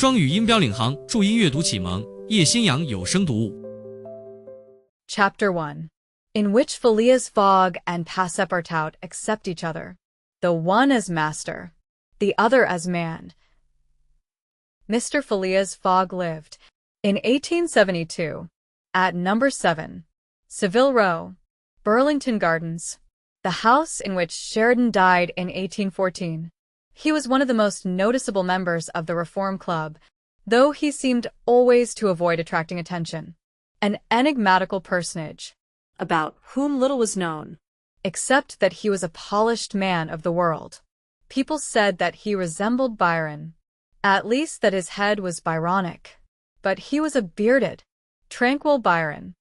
双语音标领航，注音阅读启蒙，叶兴阳有声读物。Chapter 1, in which Phileas Fogg and Passepartout accept each other, the one as master, the other as man. Mr. Phileas Fogg lived, in 1872, at number 7, Savile Row, Burlington Gardens, the house in which Sheridan died in 1814. He was one of the most noticeable members of the Reform Club, though he seemed always to avoid attracting attention. An enigmatical personage, about whom little was known, except that he was a polished man of the world. People said that he resembled Byron, at least that his head was Byronic. But he was a bearded, tranquil Byron,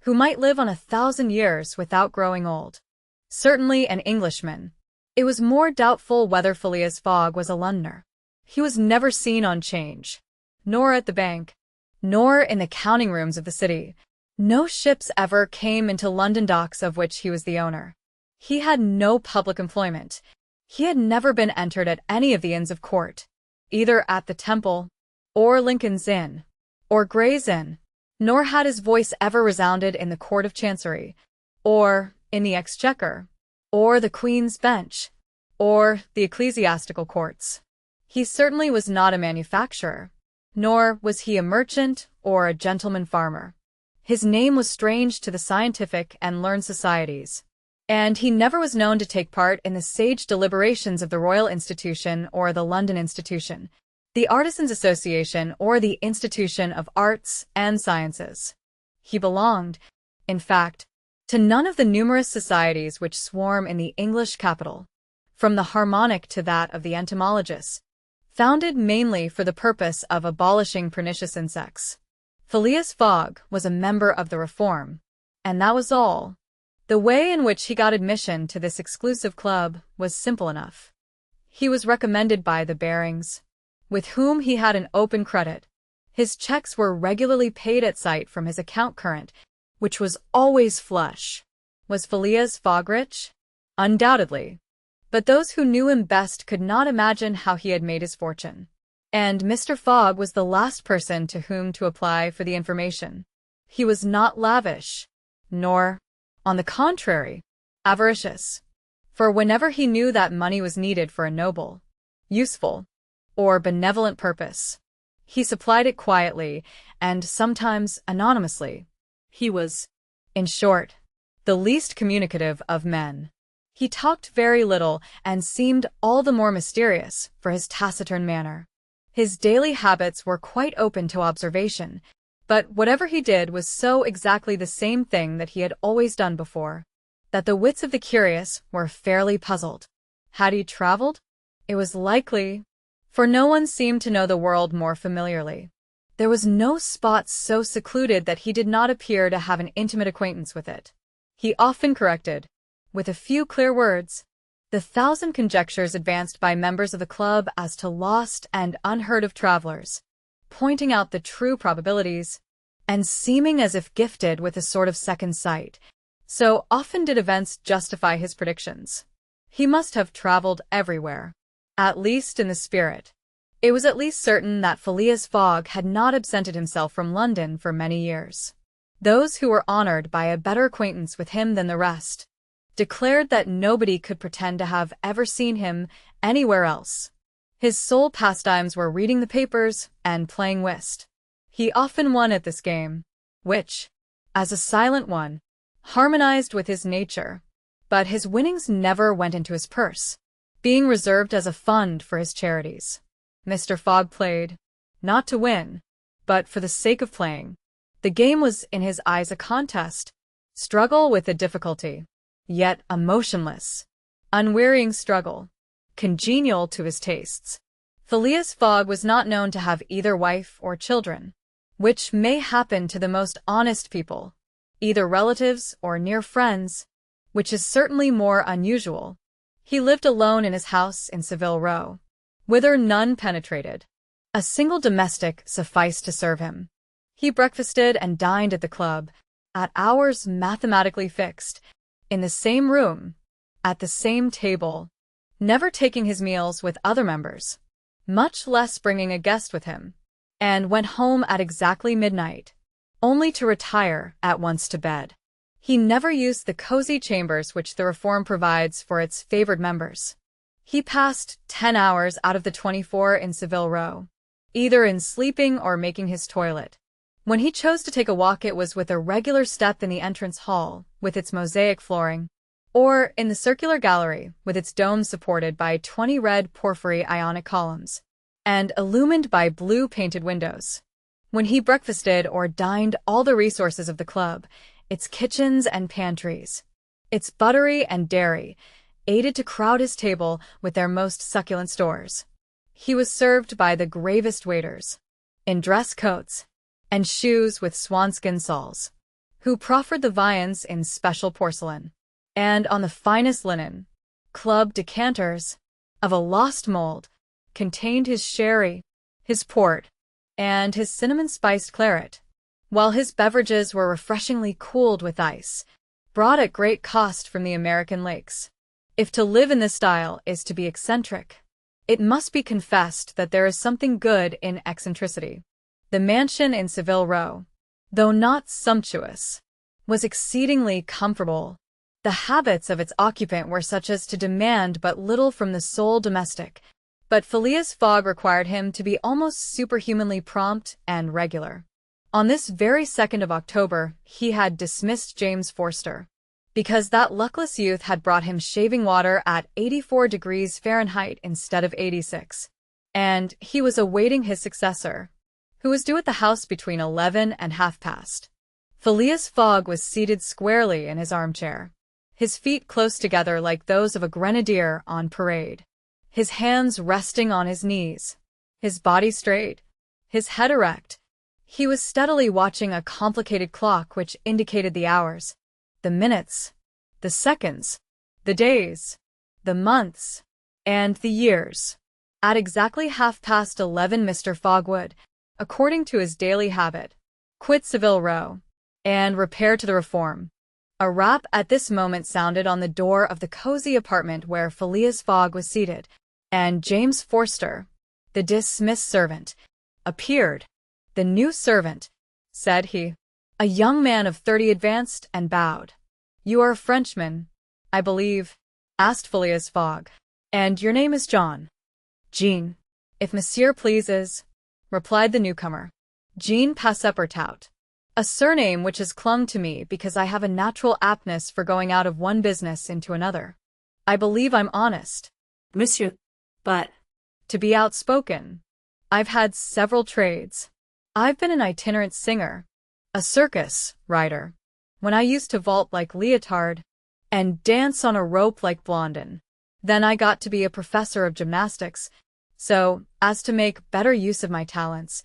who might live on 1,000 years without growing old. Certainly an Englishman. It was more doubtful whether Phileas Fogg was a Londoner. He was never seen on 'Change, nor at the bank, nor in the counting rooms of the city. No ships ever came into London docks of which he was the owner. He had no public employment. He had never been entered at any of the Inns of Court, either at the Temple, or Lincoln's Inn, or Gray's Inn, nor had his voice ever resounded in the Court of Chancery, or in the Exchequer, or the Queen's Bench, or the ecclesiastical courts. He certainly was not a manufacturer, nor was he a merchant or a gentleman farmer. His name was strange to the scientific and learned societies, and he never was known to take part in the sage deliberations of the Royal Institution or the London Institution, the Artisans' Association or the Institution of Arts and Sciences. He belonged, in fact, to none of the numerous societies which swarm in the English capital, from the Harmonic to that of the Entomologists, founded mainly for the purpose of abolishing pernicious insects. Phileas Fogg was a member of the Reform, and that was all. The way in which he got admission to this exclusive club was simple enough. He was recommended by the Barings, with whom he had an open credit. His checks were regularly paid at sight from his account current, which was always flush. Was Phileas Fogg rich? Undoubtedly. But those who knew him best could not imagine how he had made his fortune. And Mr. Fogg was the last person to whom to apply for the information. He was not lavish, nor, on the contrary, avaricious. For whenever he knew that money was needed for a noble, useful, or benevolent purpose, he supplied it quietly and sometimes anonymously. He was, in short, the least communicative of men. He talked very little and seemed all the more mysterious for his taciturn manner. His daily habits were quite open to observation, but whatever he did was so exactly the same thing that he had always done before, that the wits of the curious were fairly puzzled. Had he traveled? It was likely, for no one seemed to know the world more familiarly. There was no spot so secluded that he did not appear to have an intimate acquaintance with it. He often corrected, with a few clear words, the 1,000 conjectures advanced by members of the club as to lost and unheard of travelers, pointing out the true probabilities, and seeming as if gifted with a sort of second sight. So often did events justify his predictions. He must have traveled everywhere, at least in the spirit. It was at least certain that Phileas Fogg had not absented himself from London for many years. Those who were honored by a better acquaintance with him than the rest declared that nobody could pretend to have ever seen him anywhere else. His sole pastimes were reading the papers and playing whist. He often won at this game, which, as a silent one, harmonized with his nature, but his winnings never went into his purse, being reserved as a fund for his charities. Mr. Fogg played, not to win, but for the sake of playing. The game was in his eyes a contest, struggle with a difficulty, yet a motionless, unwearying struggle, congenial to his tastes. Phileas Fogg was not known to have either wife or children, which may happen to the most honest people, either relatives or near friends, which is certainly more unusual. He lived alone in his house in Savile Row, whither none penetrated. A single domestic sufficed to serve him. He breakfasted and dined at the club, at hours mathematically fixed, in the same room, at the same table, never taking his meals with other members, much less bringing a guest with him. and went home at exactly midnight, only to retire at once to bed. He never used the cozy chambers which the reform provides for its favored members. He passed 10 hours out of the 24 in Savile Row, either in sleeping or making his toilet. When he chose to take a walk, it was with a regular step in the entrance hall, with its mosaic flooring, or in the circular gallery, with its dome supported by 20 red porphyry Ionic columns, and illumined by blue painted windows. When he breakfasted or dined, all the resources of the club, its kitchens and pantries, its buttery and dairy, aided to crowd his table with their most succulent stores. He was served by the gravest waiters, in dress coats, and shoes with swanskin soles, who proffered the viands in special porcelain, and on the finest linen. Club decanters, of a lost mold, contained his sherry, his port, and his cinnamon-spiced claret, while his beverages were refreshingly cooled with ice, brought at great cost from the American lakes. If to live in this style is to be eccentric, it must be confessed that there is something good in eccentricity. The mansion in Savile Row, though not sumptuous, was exceedingly comfortable. The habits of its occupant were such as to demand but little from the sole domestic, but Phileas Fogg required him to be almost superhumanly prompt and regular. On this very 2nd of October, he had dismissed James Forster, because that luckless youth had brought him shaving water at 84 degrees Fahrenheit instead of 86, and he was awaiting his successor, who was due at the house between 11 and half past. Phileas Fogg was seated squarely in his armchair, his feet close together like those of a grenadier on parade, his hands resting on his knees, his body straight, his head erect. He was steadily watching a complicated clock which indicated the hours, the minutes, the seconds, the days, the months, and the years. At exactly 11:30 Mr. Fogg would, according to his daily habit, quit Savile Row, and repair to the Reform. A rap at this moment sounded on the door of the cozy apartment where Phileas Fogg was seated, and James Forster, the dismissed servant, appeared. "The new servant," said he. A young man of 30 advanced and bowed. "You are a Frenchman, I believe?" asked Phileas Fogg. "And your name is John?" "Jean, if monsieur pleases," replied the newcomer. "Jean Passepartout, a surname which has clung to me because I have a natural aptness for going out of one business into another. I believe I'm honest, monsieur, but to be outspoken, I've had several trades. I've been an itinerant singer, a circus rider, when I used to vault like Leotard, and dance on a rope like Blondin. Then I got to be a professor of gymnastics, so as to make better use of my talents,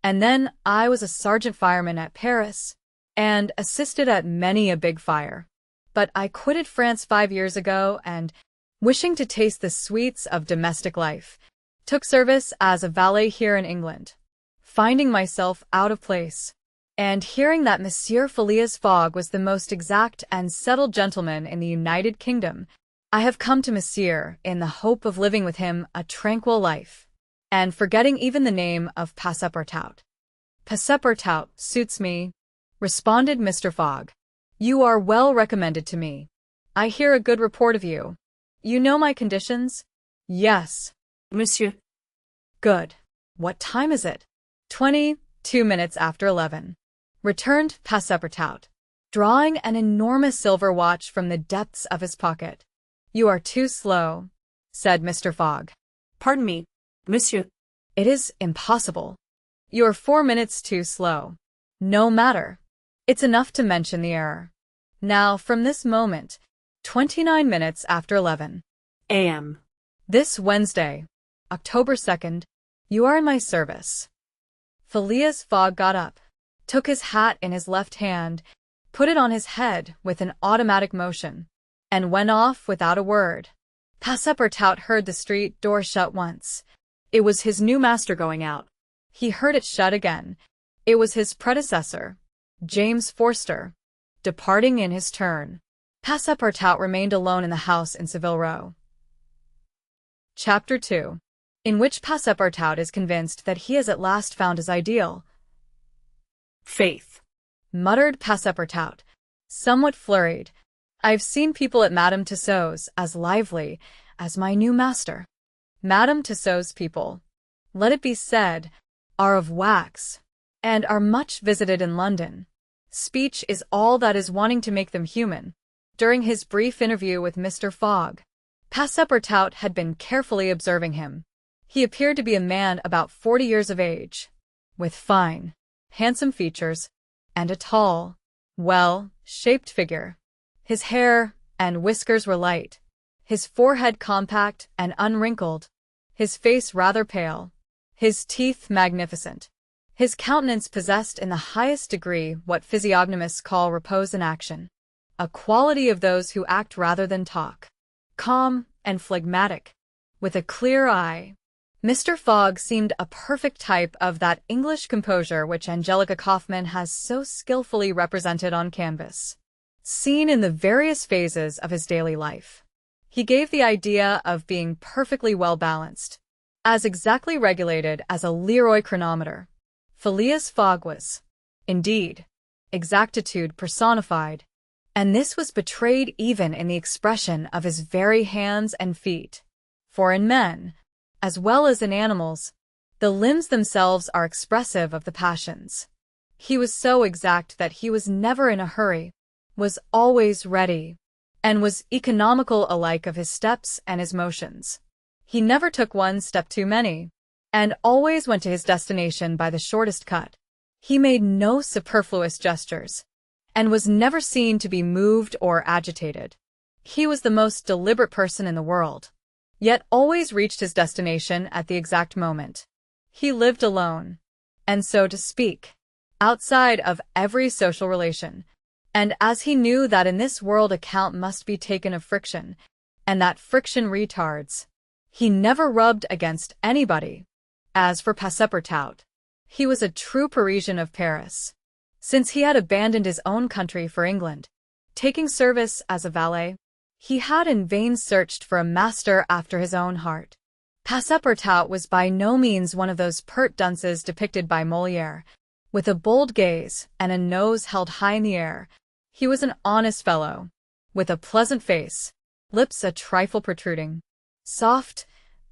and then I was a sergeant fireman at Paris, and assisted at many a big fire. But I quitted France 5 years ago and, wishing to taste the sweets of domestic life, took service as a valet here in England. Finding myself out of place, and hearing that Monsieur Phileas Fogg was the most exact and settled gentleman in the United Kingdom, I have come to Monsieur in the hope of living with him a tranquil life, and forgetting even the name of Passepartout." "Passepartout suits me," responded Mr. Fogg. "You are well recommended to me. I hear a good report of you. You know my conditions?" "Yes, monsieur." "Good. What time is it?" 22 minutes after 11, returned Passepartout, drawing an enormous silver watch from the depths of his pocket. "You are too slow," said Mr. Fogg. "Pardon me, monsieur." "It is impossible. You're 4 minutes too slow." "No matter. It's enough to mention the error. Now, from this moment, 29 minutes after 11 a.m. this Wednesday, October 2nd, you are in my service." Phileas Fogg got up, took his hat in his left hand, put it on his head with an automatic motion, and went off without a word. Passepartout heard the street door shut once. It was his new master going out. He heard it shut again. It was his predecessor, James Forster, departing in his turn. Passepartout remained alone in the house in Savile Row. Chapter 2. in which Passepartout is convinced that he has at last found his ideal. Faith, Muttered Passepartout, somewhat flurried. I've seen people at Madame Tussauds as lively as my new master. Madame Tussauds people, let it be said, are of wax, and are much visited in London. Speech is all that is wanting to make them human. During his brief interview with Mr. Fogg, Passepartout had been carefully observing him. He appeared to be a man about 40 years of age, with fine, handsome features, and a tall, well-shaped figure. His hair and whiskers were light, his forehead compact and unwrinkled, his face rather pale, his teeth magnificent. His countenance possessed in the highest degree what physiognomists call repose in action, a quality of those who act rather than talk. Calm and phlegmatic, with a clear eye, Mr. Fogg seemed a perfect type of that English composure which Angelica Kauffmann has so skillfully represented on canvas. Seen in the various phases of his daily life, he gave the idea of being perfectly well-balanced, as exactly regulated as a Leroy chronometer. Phileas Fogg was, indeed, exactitude personified, and this was betrayed even in the expression of his very hands and feet. For in men, as well as in animals, the limbs themselves are expressive of the passions. He was so exact that he was never in a hurry, was always ready, and was economical alike of his steps and his motions. He never took one step too many, and always went to his destination by the shortest cut. He made no superfluous gestures, and was never seen to be moved or agitated. He was the most deliberate person in the world, yet always reached his destination at the exact moment. He lived alone, and so to speak, outside of every social relation, and as he knew that in this world account must be taken of friction, and that friction retards, he never rubbed against anybody. As for Passepartout, he was a true Parisian of Paris, since he had abandoned his own country for England, taking service as a valet. He had in vain searched for a master after his own heart. Passepartout was by no means one of those pert dunces depicted by Molière, with a bold gaze and a nose held high in the air. He was an honest fellow, with a pleasant face, lips a trifle protruding, soft,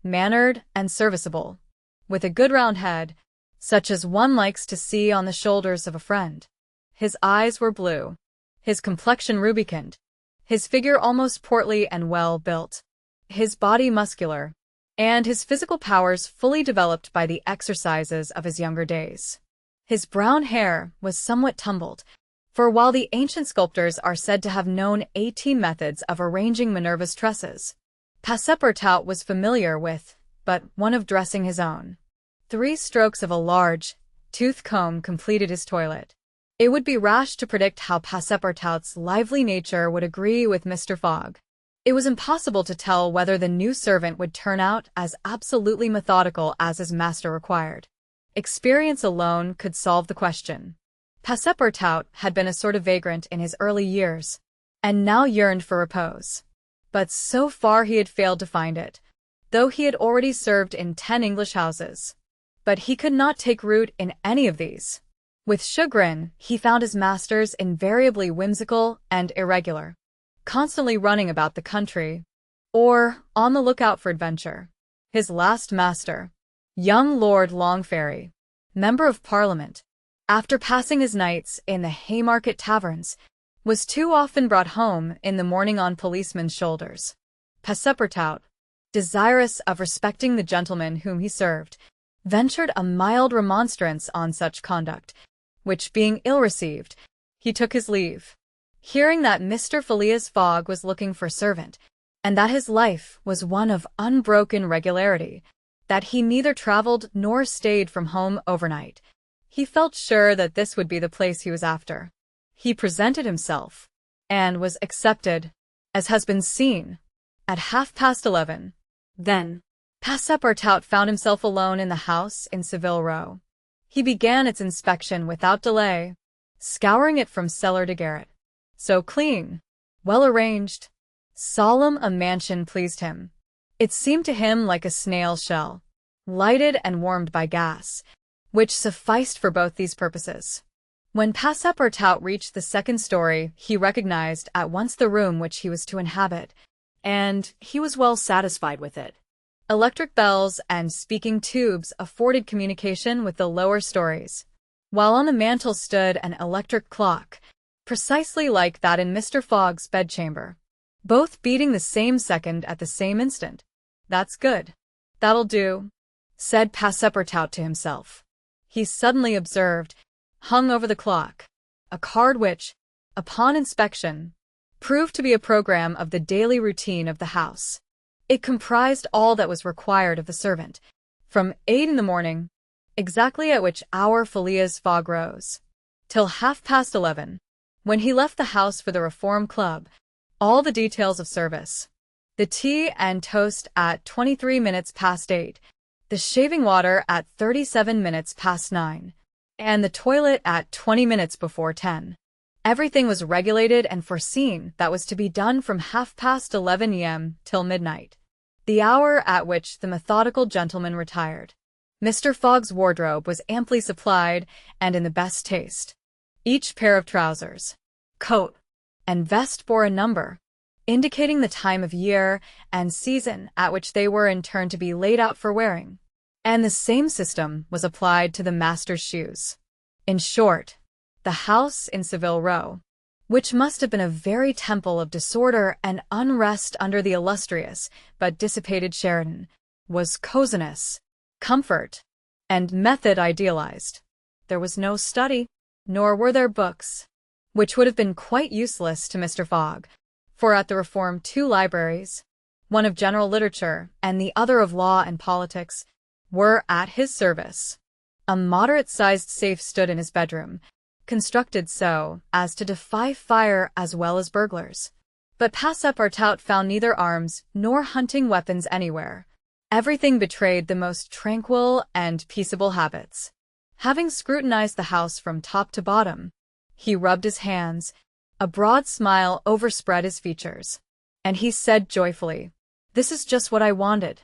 mannered, and serviceable, with a good round head, such as one likes to see on the shoulders of a friend. His eyes were blue, his complexion rubicund, his figure almost portly and well-built, his body muscular, and his physical powers fully developed by the exercises of his younger days. His brown hair was somewhat tumbled, for while the ancient sculptors are said to have known 18 methods of arranging Minerva's tresses, Passepartout was familiar with but one of dressing his own. 3 strokes of a large, toothed comb completed his toilet. It would be rash to predict how Passepartout's lively nature would agree with Mr. Fogg. It was impossible to tell whether the new servant would turn out as absolutely methodical as his master required. Experience alone could solve the question. Passepartout had been a sort of vagrant in his early years, and now yearned for repose. But so far he had failed to find it, though he had already served in 10 English houses. But he could not take root in any of these. With chagrin, he found his masters invariably whimsical and irregular, constantly running about the country, or on the lookout for adventure. His last master, young Lord Longferry, Member of Parliament, after passing his nights in the Haymarket taverns, was too often brought home in the morning on policemen's shoulders. Passepartout, desirous of respecting the gentleman whom he served, ventured a mild remonstrance on such conduct, which being ill-received, he took his leave. Hearing that Mr. Phileas Fogg was looking for a servant, and that his life was one of unbroken regularity, that he neither travelled nor stayed from home overnight, he felt sure that this would be the place he was after. He presented himself, and was accepted, as has been seen, at 11:30. Then, Passepartout found himself alone in the house in Savile Row. He began its inspection without delay, scouring it from cellar to garret. So clean, well-arranged, solemn a mansion pleased him. It seemed to him like a snail's shell. lighted and warmed by gas, which sufficed for both these purposes. When Passepartout reached the second story, he recognized at once the room which he was to inhabit, and he was well satisfied with it. Electric bells and speaking tubes afforded communication with the lower stories, while on the mantel stood an electric clock, precisely like that in Mr. Fogg's bedchamber, both beating the same second at the same instant. "That's good. That'll do," said Passepartout to himself. He suddenly observed, hung over the clock, a card which, upon inspection, proved to be a program of the daily routine of the house. It comprised all that was required of the servant, from 8 in the morning, exactly at which hour Phileas Fogg rose, till 11:30, when he left the house for the Reform Club, all the details of service, the tea and toast at 23 minutes past 8, the shaving water at 37 minutes past 9, and the toilet at 20 minutes before 10. Everything was regulated and foreseen that was to be done from 11:30 a.m. till midnight, the hour at which the methodical gentleman retired. Mr. Fogg's wardrobe was amply supplied and in the best taste. Each pair of trousers, coat, and vest bore a number, indicating the time of year and season at which they were in turn to be laid out for wearing, and the same system was applied to the master's shoes. In short, the house in Savile Row, which must have been a very temple of disorder and unrest under the illustrious but dissipated Sheridan, was coziness, comfort, and method idealized. There was no study, nor were there books, which would have been quite useless to Mr. Fogg, for at the Reform 2 libraries, one of general literature and the other of law and politics, were at his service. A moderate-sized safe stood in his bedroom, constructed so as to defy fire as well as burglars. But Passepartout found neither arms nor hunting weapons anywhere. Everything betrayed the most tranquil and peaceable habits. Having scrutinized the house from top to bottom, he rubbed his hands, a broad smile overspread his features, and he said joyfully, "This is just what I wanted.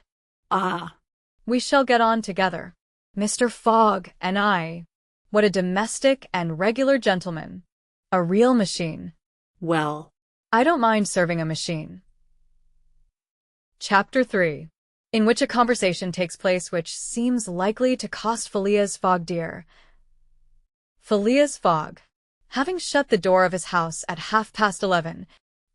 Ah, We shall get on together, Mr. Fogg and I. What a domestic and regular gentleman. A real machine. well, I don't mind serving a machine." Chapter 3, in which a conversation takes place which seems likely to cost Phileas Fogg dear. Phileas Fogg, having shut the door of his house at 11:30,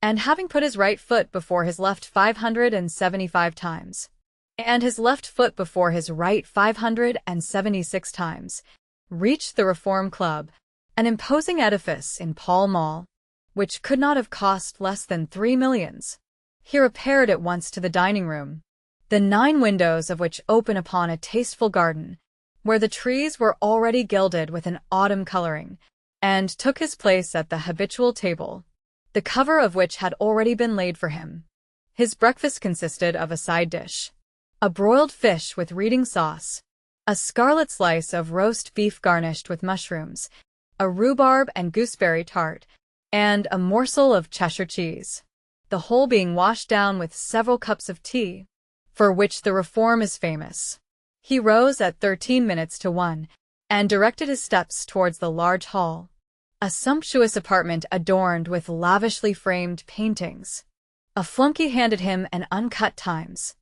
and having put his right foot before his left 575 times, and his left foot before his right 576 times, reached the Reform Club, an imposing edifice in Pall Mall, which could not have cost less than 3 millions. He repaired at once to the dining-room, the 9 windows of which open upon a tasteful garden, where the trees were already gilded with an autumn coloring, and took his place at the habitual table, the cover of which had already been laid for him. His breakfast consisted of a side dish, a broiled fish with reading sauce, a scarlet slice of roast beef garnished with mushrooms, a rhubarb and gooseberry tart, and a morsel of Cheshire cheese, the whole being washed down with several cups of tea, for which the Reform is famous. He rose at 13 minutes to 1, and directed his steps towards the large hall, a sumptuous apartment adorned with lavishly framed paintings. A flunky handed him an uncut Times,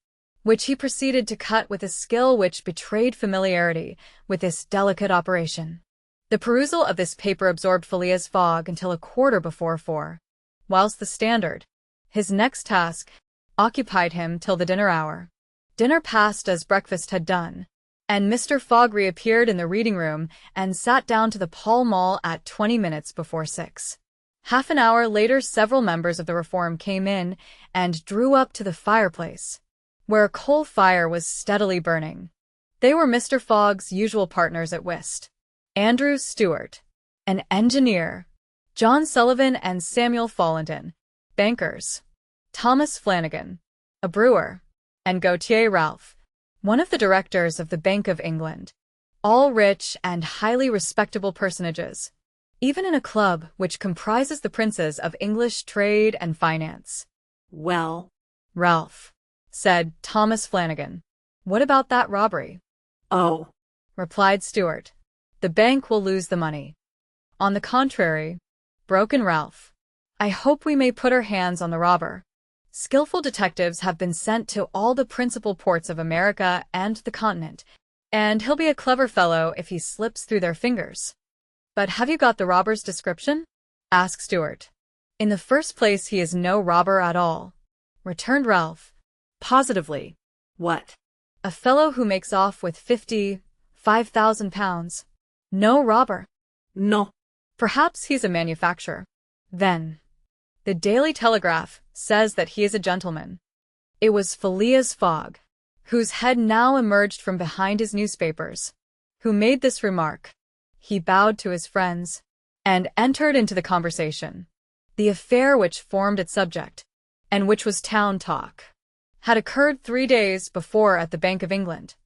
which he proceeded to cut with a skill which betrayed familiarity with this delicate operation. The perusal of this paper absorbed Phileas Fogg until 4:15, whilst the Standard, his next task, occupied him till the dinner hour. Dinner passed as breakfast had done, and Mr. Fogg reappeared in the reading-room and sat down to the Pall Mall at 20 minutes before 6. Half an hour later several members of the Reform came in and drew up to the fireplace, where a coal fire was steadily burning. They were Mr. Fogg's usual partners at whist, Andrew Stewart, an engineer, John Sullivan and Samuel Follenden, bankers, Thomas Flanagan, a brewer, and Gautier Ralph, one of the directors of the Bank of England, all rich and highly respectable personages, even in a club which comprises the princes of English trade and finance. well, "Ralph," said Thomas Flanagan, What about that robbery? Oh, Replied Stuart. The bank will lose the money. On the contrary, broke in Ralph. I hope we may put our hands on the robber. Skillful detectives have been sent to all the principal ports of America and the continent, and he'll be a clever fellow if he slips through their fingers. But have you got the robber's description? Asked Stuart. In the first place, he is no robber at all, returned Ralph. Positively. what? A fellow who makes off with £55,000. No robber. No. Perhaps he's a manufacturer. Then, the Daily Telegraph says that he is a gentleman. It was Phileas Fogg, whose head now emerged from behind his newspapers, who made this remark. He bowed to his friends and entered into the conversation. The affair which formed its subject, and which was town talk, had occurred 3 days before at the Bank of England.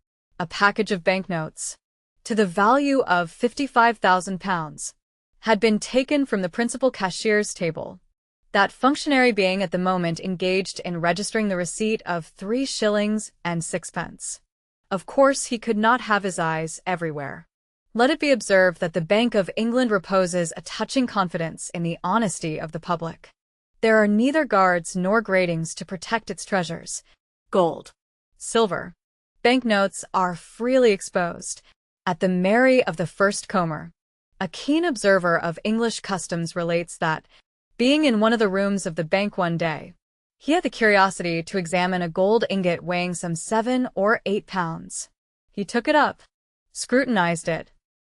A package of banknotes, to the value of £55,000, had been taken from the principal cashier's table, that functionary being at the moment engaged in registering the receipt of 3 shillings and 6 pence. Of course, he could not have his eyes everywhere. Let it be observed that the Bank of England reposes a touching confidence in the honesty of the public. There are neither guards nor gratings to protect its treasures. Gold. Silver. Banknotes are freely exposed. At the Mary of the First Comer, a keen observer of English customs relates that, being in one of the rooms of the bank one day, he had the curiosity to examine a gold ingot weighing some 7 or 8 pounds. He took it up, scrutinized it,